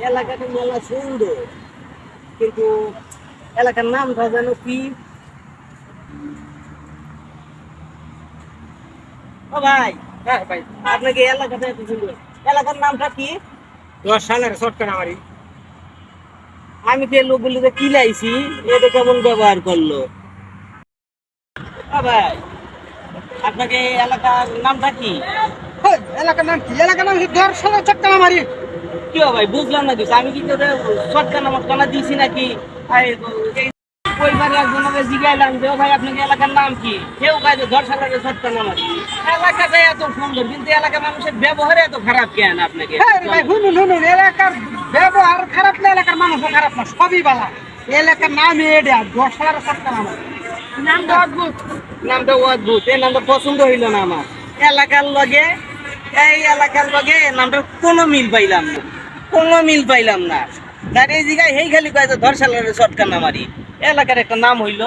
এলাকাটা মেলা সুন্দর, কিন্তু এলাকার নামটা যেন কি? ও ভাই, হ্যাঁ ভাই, আপনাকে এলাকাটা এত সুন্দর, এলাকার নামটা কি? 10 সালের শর্টকাট আমারই। আমি তো লোকগুলিতে কি লাইছি, এটা কেমন ব্যবহার করলো? ও ভাই, আপনাকে এলাকার নামটা কি? এলাকার নাম কি? এলাকার নাম 10 সালের শর্টকাট আমারই। কি ভাই, বুঝলাম না কিছু। আমি কি তোদের শর্টকাট নামাজ কানা দিয়েছি নাকি? এই পরিবারে একজনকে জিজ্ঞাইলাম যে ও ভাই আপনাকে এলাকার নাম কি, কেউ কাজে ধর্ষণের শর্টকাট নামাজ। এলাকাটা এত সুন্দর, কিন্তু এলাকার মানুষের ব্যবহার এত খারাপ কেন আপনাকে? হ্যাঁ ভাই, শুনুন, এলাকার ব্যবহার খারাপ না, এলাকার মানুষও খারাপ না, সবই বালা। এলাকার নাম এটা 10 সালের শর্টকাট আমার। নামটা অদ্ভুত, নামটা অদ্ভুত, এই নামটা পছন্দ হইল না আমার। এলাকার লগে, এই এলাকার লগে নামটা কোনো মিল পাইলাম না, কোনো মিল পাইলাম না। তার এই জায়গায় হেই খালি কয় যে ধর্ষণের শর্টকাট নামারি। এলাকার একটা নাম হইল